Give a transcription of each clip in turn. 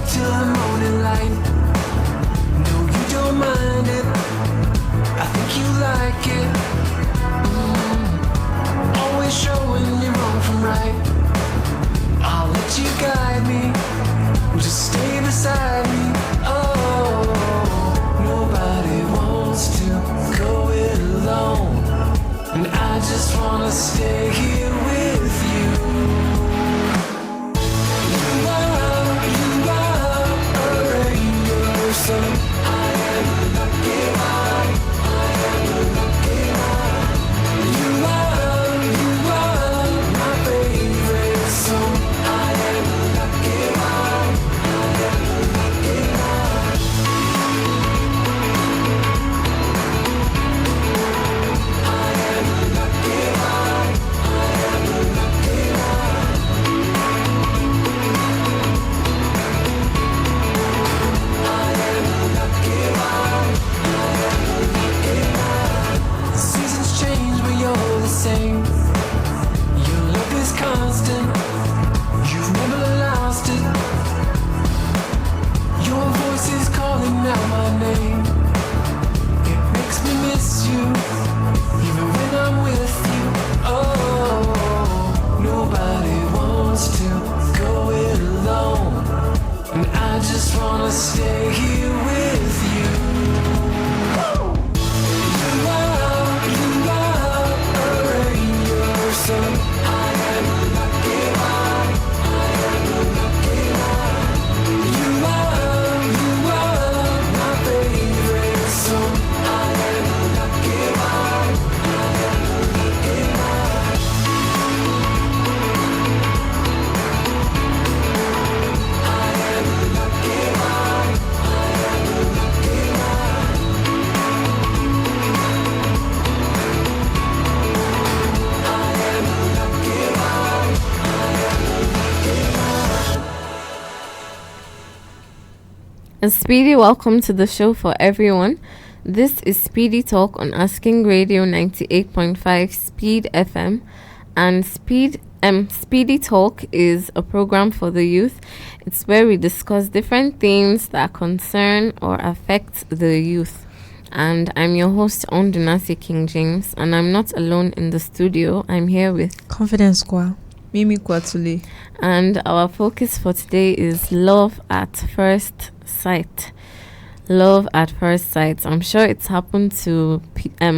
till the morning light. No, you don't mind it. I think you like it. Always showing you wrong from right. I'll let you guide me. Just stay beside me. Oh, nobody wants to go it alone, and I just wanna stay here with you. You are a rainbow, so I am a lucky one. I am a lucky one. You are my favorite song. I am a lucky one. I am a lucky one. I am a lucky one. I am a lucky one. I am a lucky one. I am a lucky one. Seasons change, but you're the same. Your love is constant. You've never lost it. Your voice is calling out my name. It makes me miss you, even when I'm with you. Oh, nobody wants to go it alone, and I just wanna stay here with you. You are a rainbow, so I am a lucky one. I am a lucky one. You are my favorite song. I am a lucky one. I am a lucky one. I am a lucky one. I am a lucky one. I am a lucky one. I am a lucky one. And Speedy, welcome to the show for everyone. This is Speedy Talk on Asking Radio 98.5 Speed FM, and Speedy Talk is a program for the youth. It's where we discuss different themes that concern or affect the youth. And I'm your host, Aondonase King James, and I'm not alone in the studio. I'm here with, Confidence Kwagh. Mimi Kwaghtsule. and our focus for today is love at first sight. Love at first sight. I'm sure it's happened to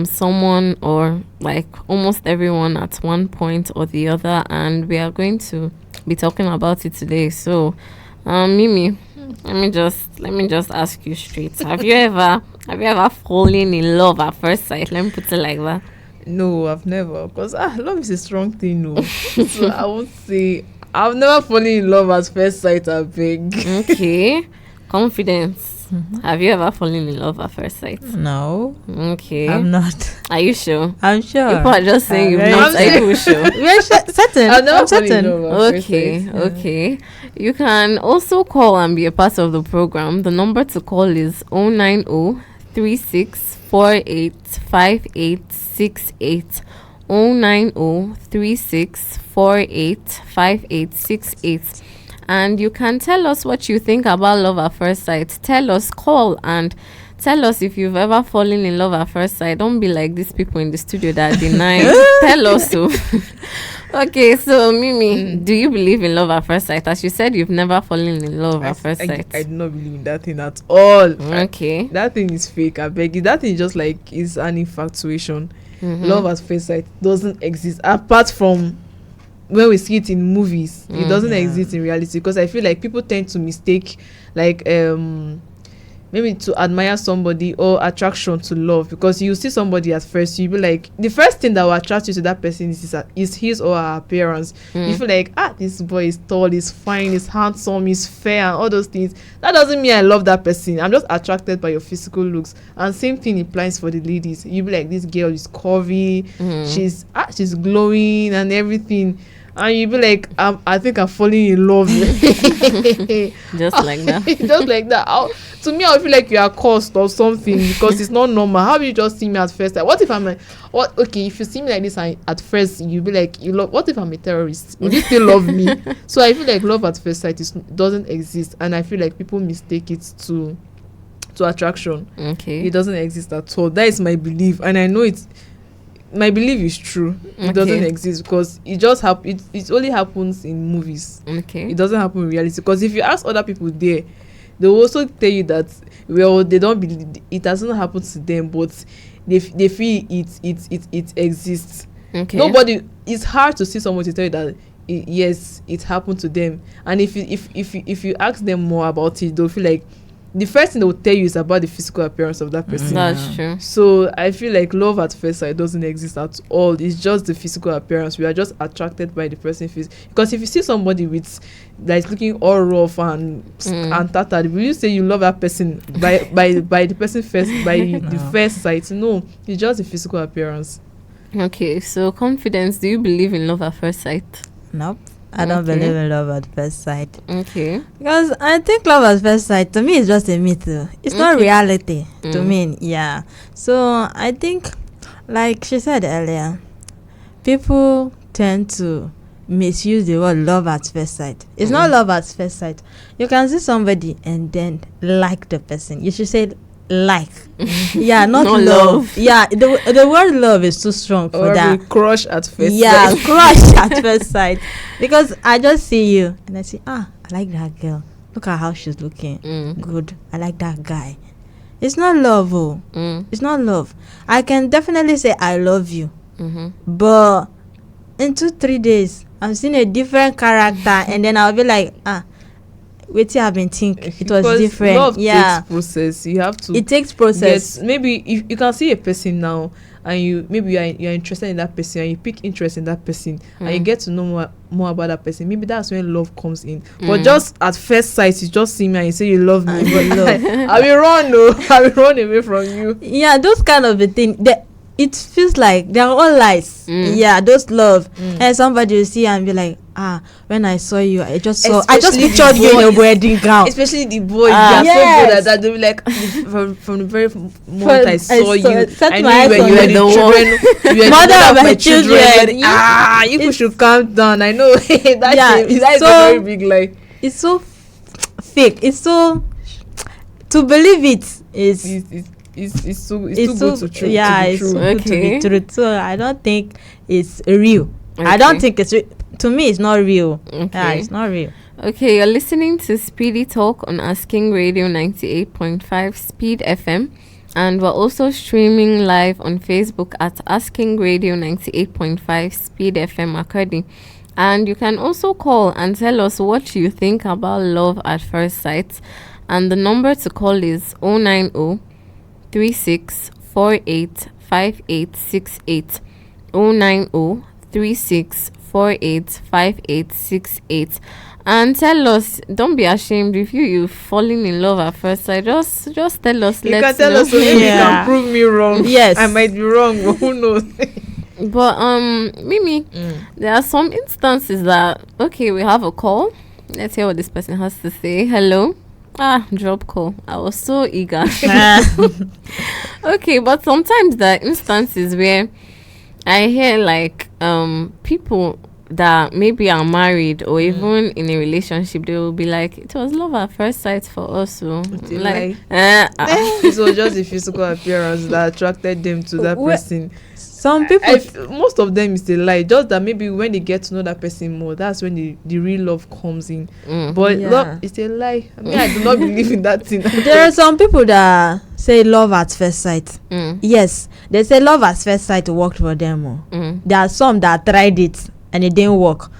someone, or like almost everyone at one point or the other, and we are going to be talking about it today. So, Mimi, let me just ask you straight. Have you ever fallen in love at first sight? Let me put it like that. No, I've never. Because love is a strong thing, no. So I won't say I've never fallen in love at first sight, I beg. Okay. Confidence. Have you ever fallen in love at first sight? No. Okay. I'm not. Are you sure? I'm sure. People are just saying you've very not. Are you sure. sure? We're certain. I've never I'm fallen in certain. love at first Okay, sight. okay. You can also call and be a part of the program. The number to call is 090 3648 5868. 090 3648 5868. And you can tell us what you think about love at first sight. Call and tell us if you've ever fallen in love at first sight. Don't be like these people in the studio that deny. Tell us so. Okay, so Mimi, do you believe in love at first sight? As you said, you've never fallen in love at first sight. I do not believe in that thing at all. Okay. That thing is fake, I beg you. That thing just like is an infatuation. Love at first sight doesn't exist apart from when we see it in movies. It doesn't exist in reality, because I feel like people tend to mistake like maybe to admire somebody or attraction to love, because you see somebody at first, you be like, the first thing that will attract you to that person is his or her appearance. You feel like, this boy is tall, is fine, is handsome, is fair, and all those things. That doesn't mean I love that person. I'm just attracted by your physical looks. And same thing applies for the ladies. You be like, this girl is curvy, she's glowing and everything. and you be like, I think I'm falling in love. Just like that. Just like that. To me, I would feel like you are cursed or something because it's not normal. How do you just see me at first? Like, what if I'm like, what? Okay, if you see me like this, and at first you be like, you love. What if I'm a terrorist? Would you still love me? So I feel like love at first sight doesn't exist, and I feel like people mistake it to attraction. Okay. It doesn't exist at all. That is my belief, and I know it's. My belief is true. It doesn't exist because it just it only happens in movies. Okay. It doesn't happen in reality. Because if you ask other people there, they will also tell you that they don't believe it doesn't happen to them, but they feel it exists. Okay. Nobody. It's hard to see someone to tell you that yes, it happened to them. And if you ask them more about it, they'll feel like the first thing they will tell you is about the physical appearance of that person. That's true. So I feel like love at first sight doesn't exist at all. It's just the physical appearance. We are just attracted by the person because if you see somebody with that is looking all rough and tattered, will you say you love that person by the person first, by the first sight? No, it's just the physical appearance. Okay, so confidence, do you believe in love at first sight? Nope. I don't believe in love at first sight. Okay. Because I think love at first sight, to me, is just a myth. It's not reality to me. Yeah. So I think, like she said earlier, people tend to misuse the word love at first sight. It's not love at first sight. You can see somebody and then like the person. You should say like. Yeah, not love. Yeah, the word love is too strong for or that. Crush at first sight. Yeah, crush at first sight. Because I just see you and I say, I like that girl. Look at how she's looking. Good. I like that guy. It's not love. It's not love. I can definitely say I love you. But in 2-3 days, I'm seeing a different character and then I'll be like, wait till I've been think it was different. Love takes process. You have to. It takes process. Maybe if you can see a person now, and you're interested in that person, and you pick interest in that person, and you get to know more about that person. Maybe that's when love comes in. But just at first sight, you just see me and you say you love me, but I will run. No, I will run away from you. Yeah, those kind of a thing. It feels like they're all lies. Yeah, those love. And somebody will see and be like, when I saw you, I just pictured you in your wedding gown. Especially the boys, they are so good at that. They'll be like, from the very moment I saw you, I knew you were the children, you were mother of my children. You people should calm down. I know that is a very big lie. It's so fake. It's so to believe it is. It's too good to true. Yeah, to be it's true. good to be true. So I don't think it's real. I don't think it's to me. It's not real. Yeah, it's not real. Okay, you're listening to SPEEDy Talk on Asking Radio 98.5 Speed FM, and we're also streaming live on Facebook at Asking Radio 98.5 Speed FM Akadi. And you can also call and tell us what you think about love at first sight. And the number to call is 090 36485868 090 36485868. And tell us, don't be ashamed if you've fallen in love at first sight. Just tell us. You can tell us so maybe you can prove me wrong. Yes, I might be wrong, but who knows? But Mimi, there are some instances that we have a call. Let's hear what this person has to say. Hello. Drop call. I was so eager. Okay, but sometimes there are instances where I hear like people that maybe are married or even in a relationship, they will be like, it was love at first sight for us. So like it was just the physical appearance that attracted them to that person. Some people, most of them is a lie. Just that maybe when they get to know that person more, that's when the real love comes in. But love is a lie. I mean, I do not believe in that thing. There are some people that say love at first sight. Yes, they say love at first sight worked for them. There are some that tried it and it didn't work.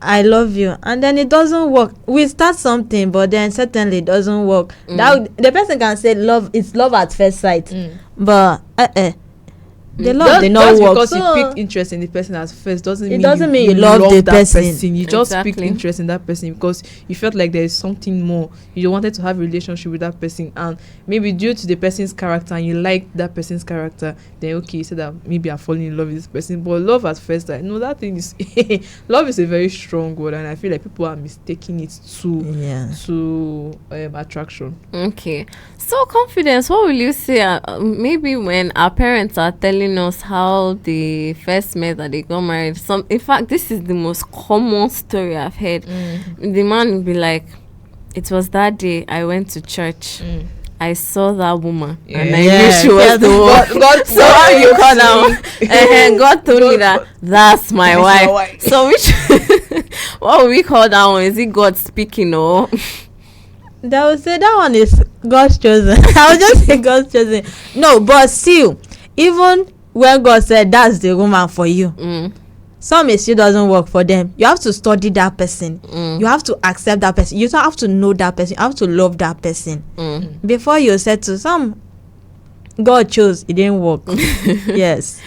I love you, and then it doesn't work. We start something, but then certainly it doesn't work. That the person can say love, it's love at first sight, but the love did not just work. because So you picked interest in the person at first doesn't it mean doesn't mean you love the that person. You just picked Exactly. interest in that person because you felt like there is something more. You wanted to have a relationship with that person, and maybe due to the person's character and you like that person's character, then okay, you said that maybe I'm falling in love with this person. But love at first sight, no, that thing is love is a very strong word, and I feel like people are mistaking it to attraction. Okay. So confidence, what will you say? Maybe when our parents are telling us how they first met and they got married. In fact, this is the most common story I've heard. The man will be like, "It was that day I went to church. I saw that woman and I knew she was the one." God, So how you call that? God told me that that's my wife. So which what will we call that one? Is it God speaking or? they will say that one is God's chosen. I will just say God's chosen. No, but still, even when God said that's the woman for you, some it still doesn't work for them. You have to study that person. You have to accept that person. You don't have to know that person. You have to love that person before you settle. Some God chose, it didn't work. Yes.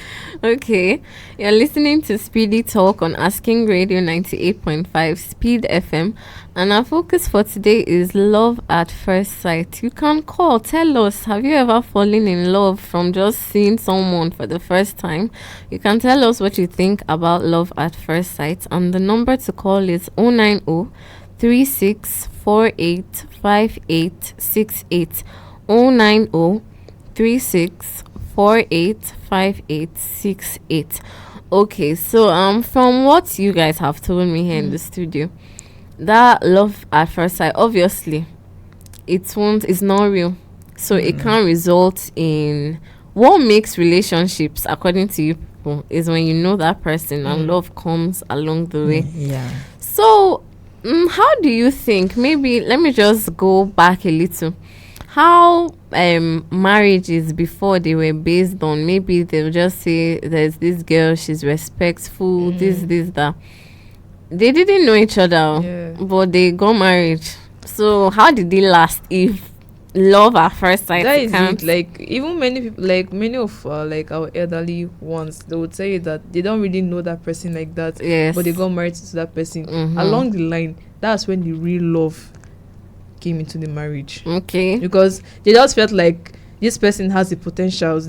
Okay, you're listening to Speedy Talk on Asking Radio 98.5 Speed FM, and our focus for today is love at first sight. You can call, tell us, have you ever fallen in love from just seeing someone for the first time? You can tell us what you think about love at first sight, and the number to call is 090 3648 5868 090 36485868. Okay, so from what you guys have told me here in the studio, that love at first sight, obviously it's not real, so it can't result in. What makes relationships, according to you people, is when you know that person and love comes along the way. Yeah. So how do you think, maybe let me just go back a little, how marriages before they were based on, maybe they'll just say there's this girl, she's respectful, this that. They didn't know each other, but they got married. So how did they last if love at first sight? That is can't? it. Like even many people, like many of like our elderly ones, they would say that they don't really know that person like that, Yes. but they got married to that person. Along the line, that's when the real love came into the marriage, Okay. because they just felt like this person has the potentials,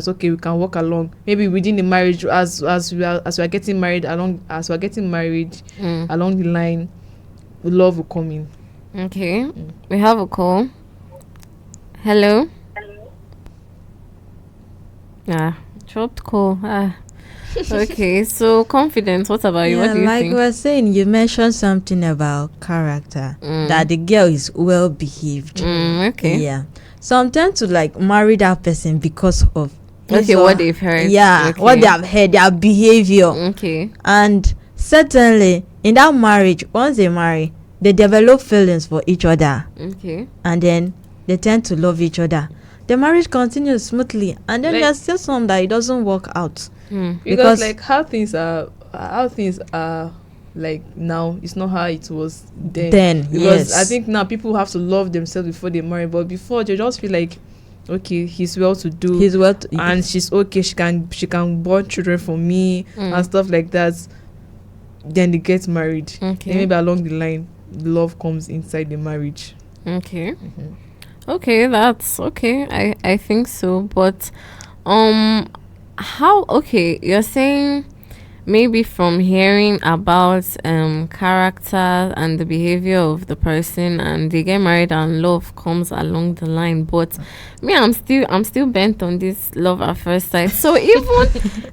so okay, we can walk along, maybe within the marriage, as we are getting married, along the line, love will come in. Okay. We have a call. Hello. Dropped call. Okay, so confidence, what about you? What do you like think? we were saying, you mentioned something about character, that the girl is well behaved. Okay. Yeah. Some tend to like marry that person because of Okay, what they've heard. Yeah, Okay. what they have heard, their behavior. Okay. And certainly in that marriage, once they marry, they develop feelings for each other, Okay. and then they tend to love each other. The marriage continues smoothly, and then Like- there's still some that it doesn't work out. Because Because- like how things are like now, it's not how it was then. Because yes. I think now people have to love themselves before they marry, but before they just feel like, okay, he's well to do, He's well and she's okay, she can born children for me and stuff like that. Then they get married. Okay. Then maybe along the line, love comes inside the marriage. Okay. Okay, that's okay. I think so. But how, okay, you're saying maybe from hearing about character and the behavior of the person, and they get married and love comes along the line. But me, I'm still bent on this love at first sight. So even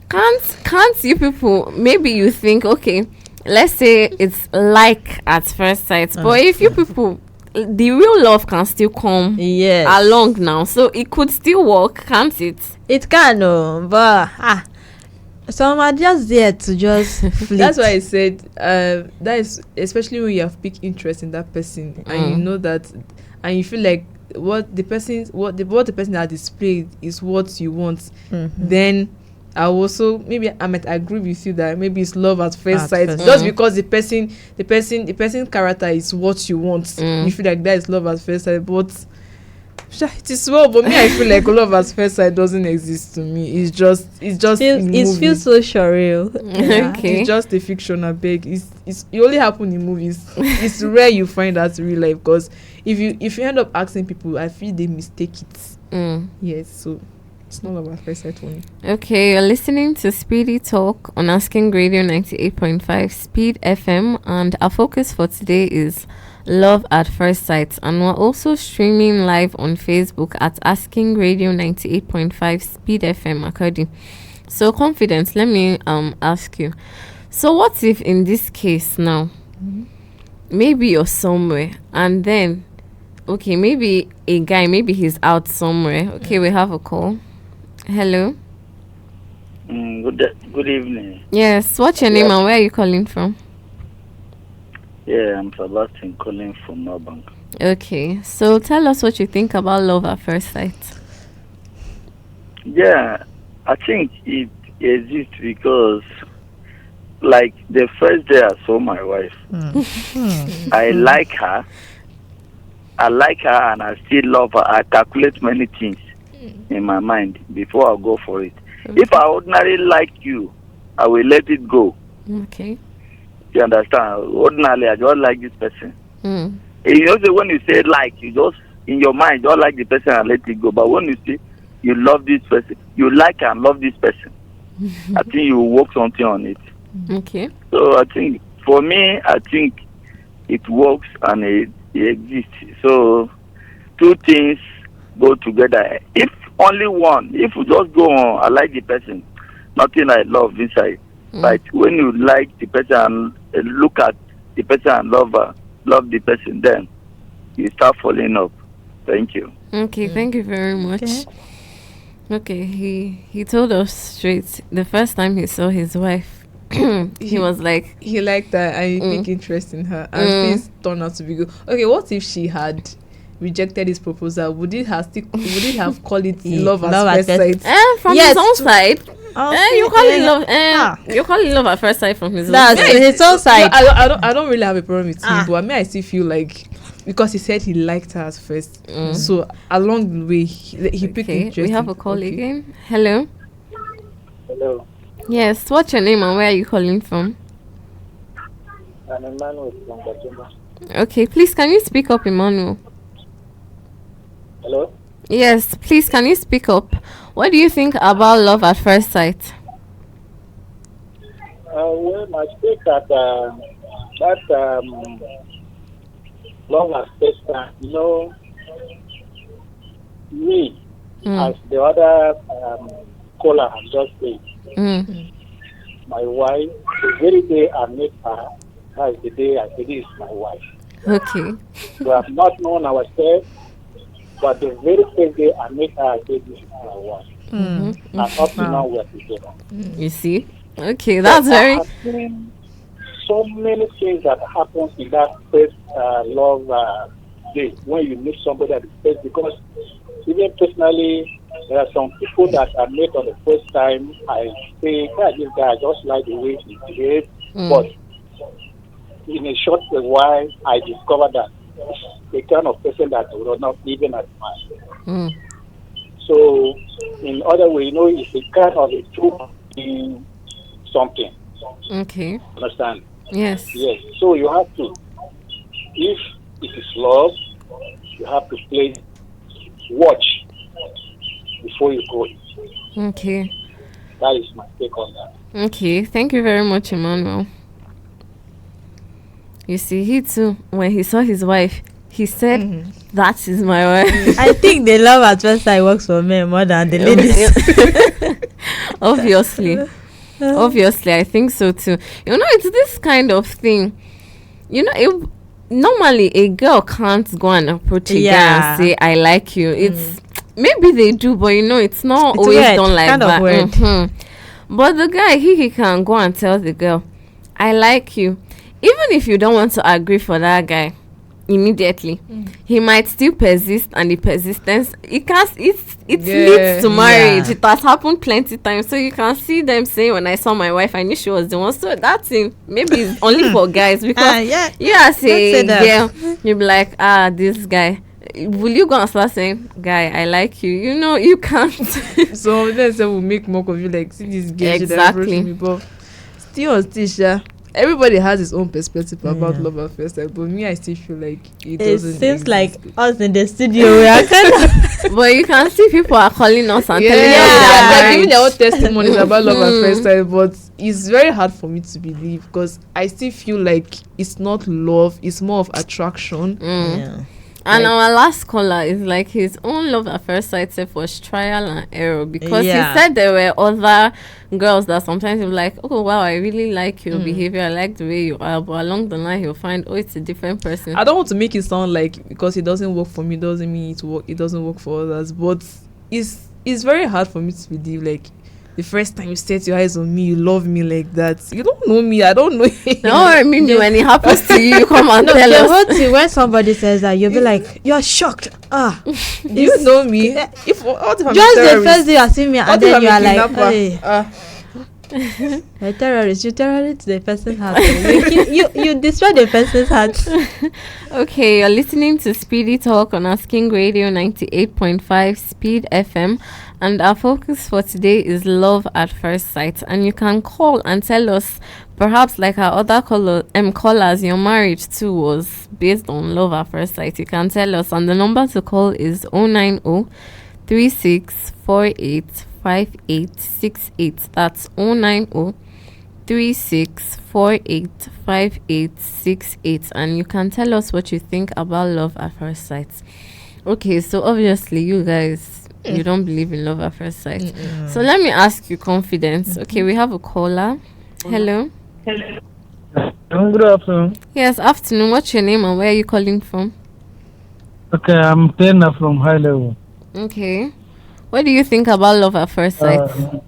can't you people, maybe you think, okay, let's say it's like at first sight, but if you people, the real love can still come yes along now, so it could still work, can't it? it can, but some are just there to just flirt. That's why I said that is especially when you have big interest in that person, and you know that, and you feel like what the person has displayed is what you want. Then I also, maybe I might agree with you that maybe it's love at first sight, just because the person character is what you want. You feel like that is love at first sight, but It is well, but me, I feel like love at first sight doesn't exist to me. It's just in It movies. feels so surreal. Yeah. Okay. It's just a fiction. I beg. It only happen in movies. It's rare you find that in real life, because if you end up asking people, I feel they mistake it. Yes, so it's not love at first sight for me. Okay, you're listening to Speedy Talk on Asking Radio 98.5 Speed FM, and our focus for today is love at first sight, and we're also streaming live on Facebook at Asking Radio 98.5 Speed FM Academy. So Confidence, let me ask you, so what if in this case now, maybe you're somewhere and then okay, maybe a guy, maybe he's out somewhere. Okay, we have a call. Hello. Good evening. Yes, what's your name and where are you calling from? Yeah, I'm Sebastian calling from Melbourne. Okay, so tell us what you think about love at first sight. Yeah, I think it exists because, like, the first day I saw my wife, I like her. I like her and I still love her. I calculate many things in my mind before I go for it. If I ordinarily like you, I will let it go. Okay. You understand? Ordinarily, I just like this person. You know, so when you say like, you just, in your mind, you don't like the person and let it go. But when you say you love this person, you like and love this person, I think you will work something on it. Okay. So I think, for me, I think it works and it exists. So two things go together. If only one, if you just go on, I like the person, nothing I love inside. But when you like the person and look at the person and love the person, then you start falling up. Thank you. Okay, thank you very much. Okay, he told us straight the first time he saw his wife, he was like, He liked her and he took interest in her, and things turned out to be good. Okay, what if she had rejected his proposal? Would it have called it love at first sight? from Yes. his own side. You call it love. Ah. You call it love at first sight from his own That's side. his own side. I don't really have a problem with him, but I mean, I still feel like, because he said he liked her at first, so along the way he picked Okay, interest. we have a call again. Hello. Hello, Yes, what's your name and where are you calling from? I'm Emmanuel from Kajima. Okay, please can you speak up, Emmanuel? Hello? Yes, please can you speak up? What do you think about love at first sight? Well, I think that love at first sight, you know, me, as the other caller has just said, my wife, the very day I met her, that is the day I said, this is my wife. Okay. We have not known ourselves, but the very first day I met her, I said, this is my wife. And up to now, we are together. You see? Okay, that's very... I have seen so many things that happens in that first love day when you meet somebody at the first, because even personally, there are some people that I met on the first time. I say, yeah, this guy, I just like the way he behaves. But in a short while, I discovered that the kind of person that I would not even admire. So, in other way, you know, it's a kind of a truth in something. Okay. Understand? Yes. Yes. So you have to, if it is love, you have to watch before you go in. Okay. That is my take on that. Okay, thank you very much, Emmanuel. You see, he too, when he saw his wife, he said, that is my wife. I think the love at first sight works for men more than the ladies. Obviously. Obviously, I think so too. You know, it's this kind of thing. You know, normally a girl can't go and approach a guy and say, I like you. It's maybe they do, but you know, it's not It's always weird, done like kind of that. weird. But the guy, he can go and tell the girl, I like you. Even if you don't want to agree for that guy immediately, he might still persist, and the persistence, it leads to marriage. It has happened plenty times. So you can see them saying, when I saw my wife, I knew she was the one. So that thing maybe it's only for guys, because you as a girl, you'll be like, this guy, will you go and start saying, "Guy, I like you"? You know, you can't. So then say we'll make mock of you, like, see this girl, she Exactly. approach me, but still, everybody has his own perspective about love at first sight, but me, I still feel like it It doesn't seems exist. like us in the studio, we are kind of But you can see people are calling us and yeah, telling they're us giving their their own testimonies about love at Mm. first sight, but it's very hard for me to believe because I still feel like it's not love, it's more of attraction. yeah. And Like- our last caller is like his own love at first sight self was trial and error, because Yeah. he said there were other girls that sometimes he'll be like, oh wow, I really like your behavior, I like the way you are, but along the line he'll find, oh, it's a different person. I don't want to make it sound like because it doesn't work for me doesn't mean it doesn't work for others, but it's very hard for me to believe like the first time you set your eyes on me, you love me like that. You don't know me, I don't know you. Don't worry, Mimi, when it happens to you, you come and No, tell the us. whole thing, when somebody says that, you'll be like, you're shocked. Do you know me? If what if I'm Just a the terrorist? first day you see me, What and if then I'm you a are like, kidnapper? hey, you're a terrorist. You terrorist the person's heart. You destroy the person's heart. Okay, you're listening to Speedy Talk on Asking Radio 98.5 Speed FM, and our focus for today is love at first sight. And you can call and tell us, perhaps like our other callers, your marriage too was based on love at first sight. You can tell us, and the number to call is 090 3648 5868. That's 090 3648 5868, and you can tell us what you think about love at first sight. Okay, so obviously you guys, you don't believe in love at first sight. So let me ask you confidence. Okay, we have a caller. Hello. Good afternoon. Yes, afternoon. What's your name and where are you calling from? Okay, I'm Tena from High Level. Okay, what do you think about love at first sight?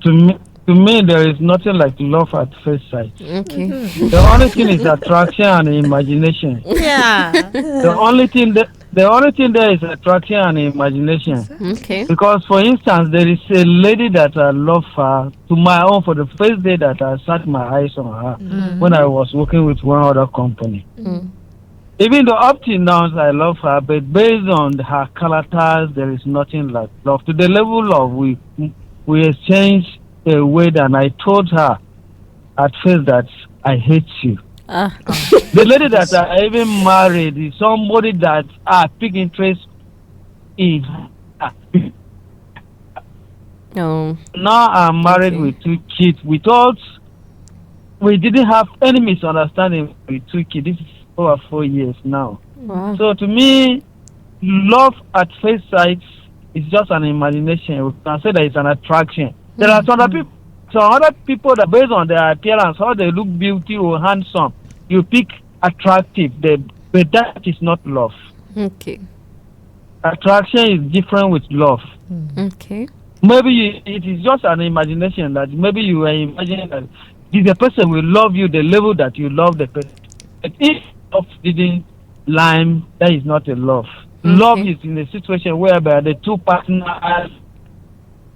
To me, there is nothing like love at first sight. Okay. The only thing is attraction and imagination. Yeah. The only thing there is attraction and imagination. Okay. Because, for instance, there is a lady that I love her to my own for the first day that I set my eyes on her when I was working with one other company. Even though up till now I love her, but based on her characters, there is nothing like love. To the level of we exchanged a word, and I told her at first that I hate you. The lady that I even married is somebody that I pick interest in. Oh. Now I'm married Okay. with 2 kids. We didn't have any misunderstanding with 2 kids. This is over 4 years now. Wow. So to me, love at first sight is just an imagination. We can say that it's an attraction. There are some other people that based on their appearance, how they look beautiful or handsome, you pick attractive, but that is not love. Okay. Attraction is different with love. Okay. Maybe it is just an imagination that maybe you are imagining that the person will love you the level that you love the person. But if love didn't line, that is not a love. Love is in a situation whereby the two partners have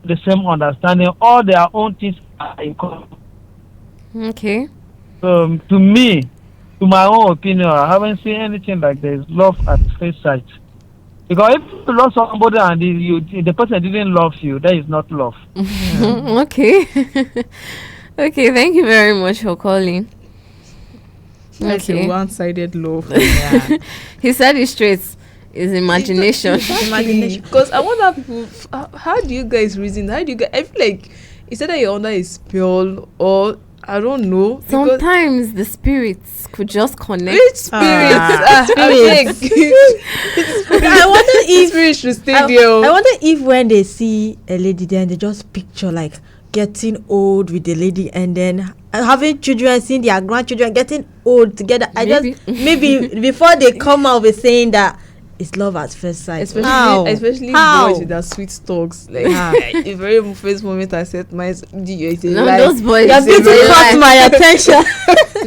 the same understanding, all their own things are in common. Okay. So to me, to my own opinion, I haven't seen anything like there's love at first sight. Because if you love somebody and the person didn't love you, that is not love. Okay. Okay, thank you very much for calling. That's a one-sided love. Yeah. He said it straight. Is imagination. Imagination. Because I wonder people, how do you guys reason? How do you guys? I feel like you said that you're under a spell, or I don't know. because- Sometimes the spirits could just connect. Which spirits? Spirits. I wonder if Spirits should stay I there. wonder if when they see a lady then they just picture like getting old with the lady and then having children, seeing their grandchildren getting old together. Maybe before they come out with saying that it's love at first sight. Especially How? boys with their sweet talks. Like a very first moment I said my No, those boys. Your is beauty a caught lie. my attention.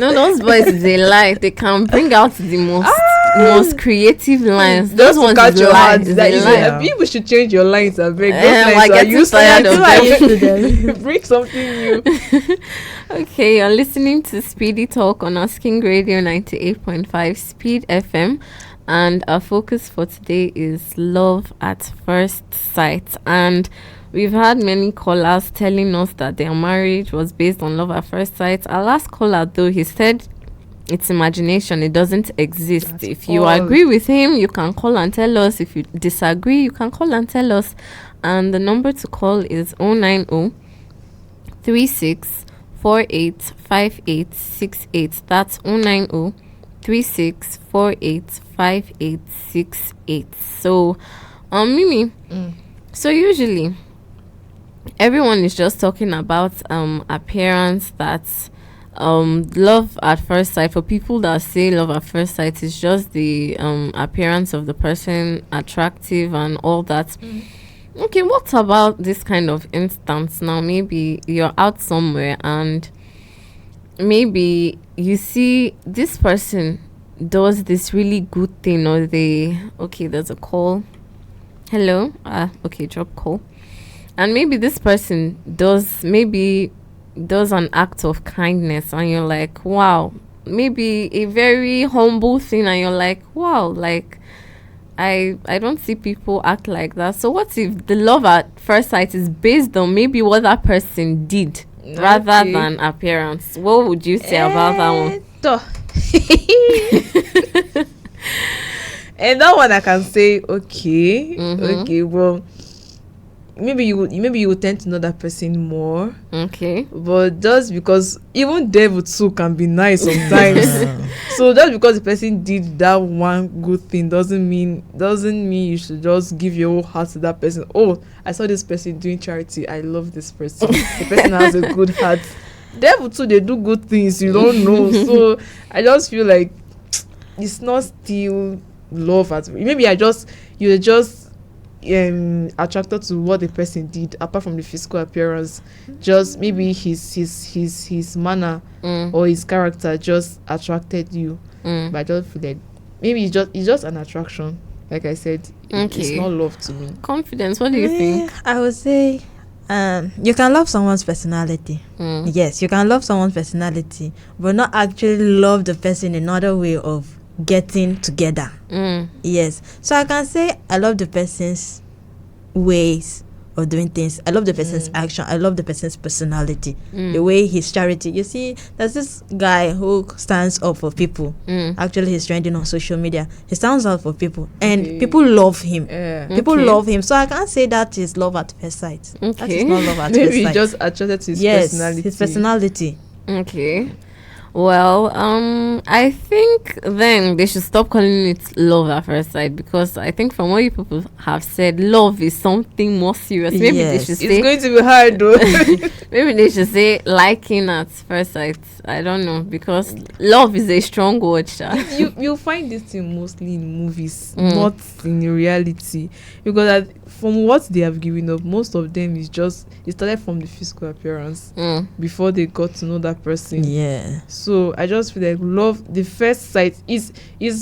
No, those boys is a lie. They can bring out the most creative lines. Those just to ones catch is your lie. hands. Is That a is lie. people should change your lines and bring I get too tired of I them. used to them. bring something new. Okay, you're listening to Speedy Talk on Asking Radio 98.5 Speed FM. and our focus for today is love at first sight. And we've had many callers telling us that their marriage was based on love at first sight. Our last caller, though, he said it's imagination, it doesn't exist. That's if you all. agree with him, you can call and tell us. If you disagree, you can call and tell us. And the number to call is 090 36 48 5868. That's 090 36 48 5868. So Mimi, so usually everyone is just talking about appearance. That's love at first sight. For people that say love at first sight is just the appearance of the person attractive and all that. Okay, what about this kind of instance now? Maybe you're out somewhere and maybe you see this person does this really good thing, or there's a call. Hello. Okay, drop call. And maybe this person does an act of kindness, and you're like, wow. Maybe a very humble thing, and you're like, wow, like I don't see people act like that. So what if the love at first sight is based on maybe what that person did rather than appearance? What would you say about that one? And that one I can say, okay, well, maybe you would tend to know that person more. Okay. But just because even devil too can be nice sometimes. So just because the person did that one good thing doesn't mean you should just give your whole heart to that person. Oh, I saw this person doing charity, I love this person. The person has a good heart. Devil too, they do good things, you don't know. So I just feel like it's not still love at maybe you're just attracted to what the person did apart from the physical appearance. Just maybe his manner or his character just attracted you. But I just feel like maybe it's just an attraction. Like I said, it's not love to me. Confidence, what do you think? I would say you can love someone's personality. Yes, you can love someone's personality, but not actually love the person in another way of getting together. Yes, so I can say I love the person's ways of doing things. I love the person's action. I love the person's personality, the way his charity. You see, there's this guy who stands up for people. Actually, he's trending on social media. He stands up for people, and people love him. People love him. So I can't say that is love at first sight. That is not love at first Maybe sight. just attracted to his personality. His personality. Okay. Well, I think then they should stop calling it love at first sight, because I think from what you people have said, love is something more serious. Maybe they should say It's going to be hard though. maybe they should say liking at first sight. I don't know, because love is a strong word. you find this thing mostly in movies, not in reality, because from what they have given up, most of them it started from the physical appearance before they got to know that person. Yeah. So I just feel like love, the first sight is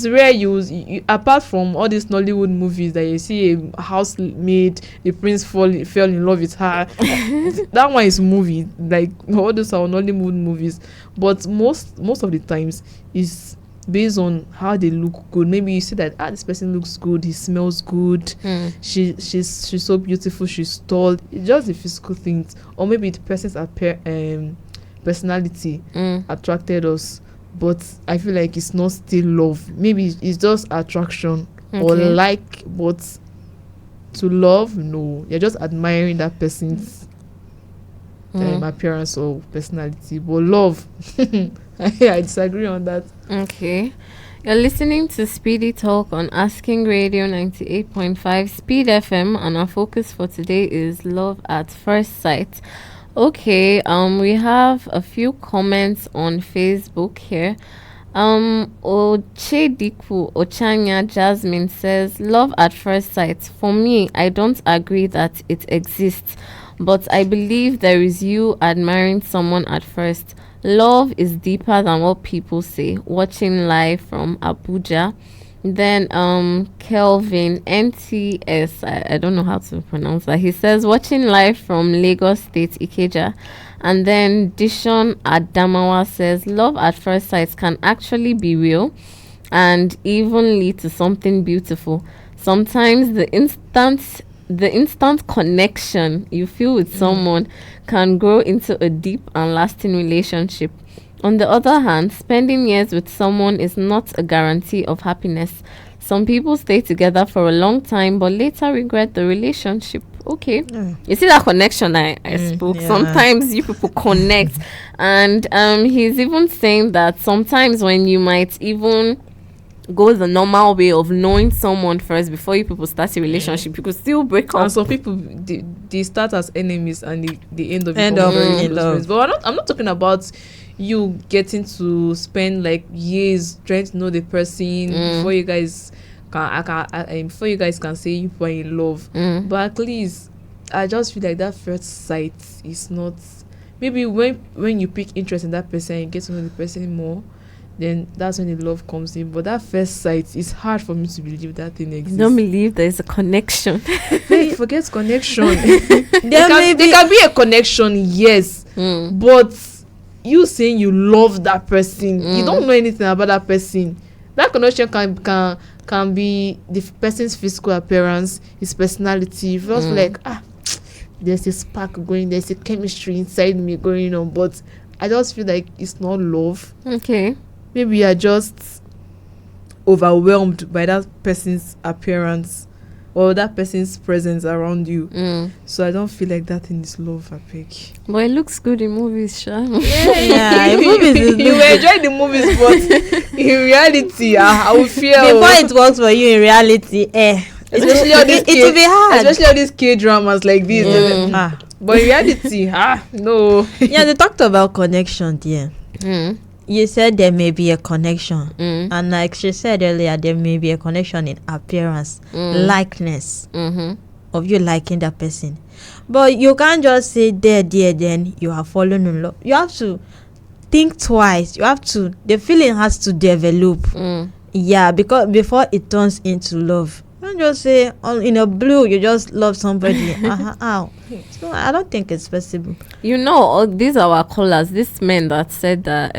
rare. You apart from all these Nollywood movies that you see a housemaid, the prince fell in love with her. That one is movie. Like all those are Nollywood movies. But most of the times is based on how they look good. Maybe you see that this person looks good, he smells good, she's so beautiful, she's tall. It's just the physical things, or maybe the person's personality attracted us. But I feel like it's not still love. Maybe it's just attraction or like, but to love, no. You're just admiring that person's appearance or personality. But love, I disagree on that. Okay. You're listening to Speedy Talk on Asking Radio 98.5 Speed FM, and our focus for today is love at first sight. Okay, we have a few comments on Facebook here. Ochediku Ochanya Jasmine says, love at first sight. For me, I don't agree that it exists, but I believe there is you admiring someone at first. Love is deeper than what people say. Watching live from Abuja. Then Kelvin NTS, I don't know how to pronounce that. He says, watching live from Lagos State, Ikeja. And then Dishon Adamawa says, love at first sight can actually be real. and even lead to something beautiful. Sometimes the instant connection you feel with someone can grow into a deep and lasting relationship. On the other hand, spending years with someone is not a guarantee of happiness. Some people stay together for a long time but later regret the relationship. Okay. You see that connection I spoke? Yeah. Sometimes you people connect. And he's even saying that sometimes when you might even go the normal way of knowing someone first before you people start a relationship, you could still break up. And some people they start as enemies and they end up End becoming up very in close love. friends. But I'm not talking about you getting to spend like years trying to know the person before you guys before you guys can say you are in love. But at least I just feel like that first sight is not, maybe when you pick interest in that person and you get to know the person more, then that's when the love comes in. But that first sight, it's hard for me to believe that thing exists. Don't believe there is a connection. Hey, forget connection. There can be a connection, yes, but you saying you love that person, you don't know anything about that person. That connection can be the person's physical appearance, his personality. You feel like there's a spark going, there's a chemistry inside me going on, but I just feel like it's not love. Okay. Maybe you are just overwhelmed by that person's appearance or that person's presence around you. So I don't feel like that thing is love, I beg. But it looks good in movies, Sha. Yeah, in movies is You will enjoy the movies, but in reality, I will fear. before it works for you in reality, Especially all these it will be hard. Especially all these K-dramas like this. But in reality, no. Yeah, they talked about connection there. You said there may be a connection, and like she said earlier, there may be a connection in appearance, likeness of you liking that person. But you can't just say there, then you are falling in love. You have to think twice. You have to. The feeling has to develop. Yeah, because before it turns into love. Don't just say in a blue you just love somebody. So I don't think it's possible. You know, these are our callers, these men that said that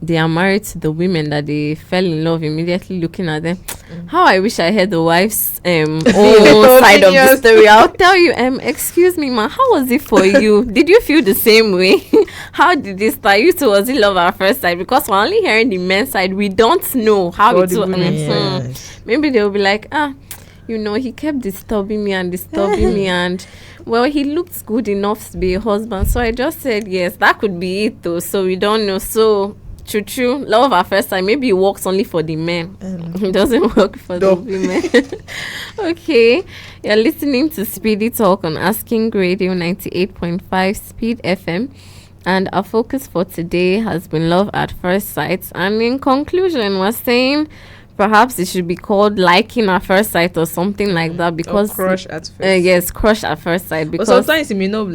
they are married to the women that they fell in love immediately looking at them. How I wish I had the wife's own side of the story. I'll tell you, excuse me, ma, how was it for you? Did you feel the same way? How did this start? You two, was it love at first sight? Because we're only hearing the men's side. We don't know how Or it the was. Yes. Maybe they'll be like, you know, he kept disturbing me, and well, he looks good enough to be a husband. So I just said yes, that could be it though. So we don't know. So true, love at first sight. Maybe it works only for the men. It doesn't work for the women. Okay, you're listening to Speedy Talk on Asking Radio 98.5 Speed FM. And our focus for today has been love at first sight. And in conclusion, we're saying perhaps it should be called liking at first sight or something like that, because or crush at first. yes, crush at first sight. Because But sometimes you may not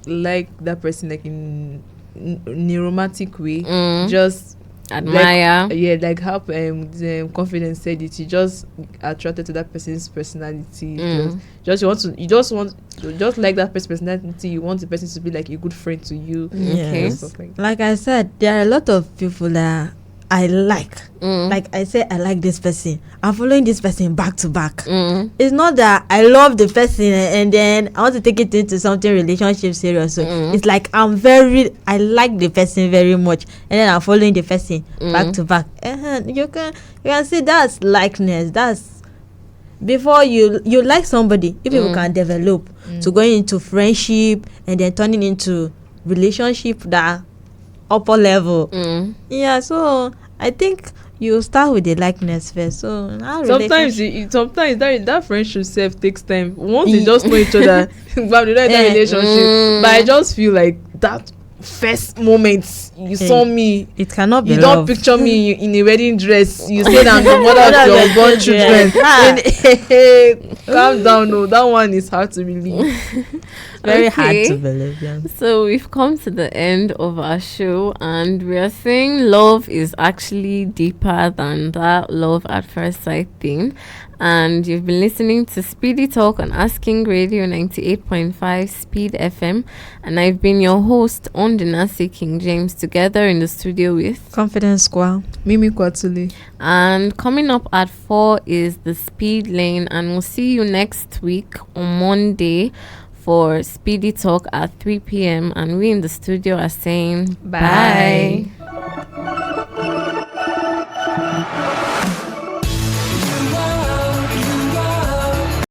like that person like in a romantic way. Just admire. Like how the Confidence said it. You just attracted to that person's personality. Just like that person's personality. You want the person to be like a good friend to you. Okay. And stuff like that. Like I said, there are a lot of people that I like. Like I say, I like this person. I'm following this person back to back. It's not that I love the person and then I want to take it into something relationship serious. So it's like I like the person very much, and then I'm following the person back to back. You can see that's likeness. That's before you like somebody. If people can develop to going into friendship and then turning into relationship that upper level. Yeah, so I think you start with the likeness first. So sometimes that friendship self takes time. Once you just know each other, but you don't that relationship. But I just feel like that first moment you saw me, it cannot be you love. don't picture me in a wedding dress. You said I'm the mother of your unborn children. Calm down, no, that one is hard to believe. Very hard Okay. to believe. Yeah. So we've come to the end of our show, and we are saying love is actually deeper than that love at first sight thing. And you've been listening to Speedy Talk on Asking Radio 98.5 Speed FM, and I've been your host Aondonase King James, together in the studio with Confidence Kwagh. Mimi Kwaghtsule. And coming up at 4 is the Speed Lane, and we'll see you next week on Monday for Speedy Talk at 3 p.m. And we in the studio are saying Bye. bye.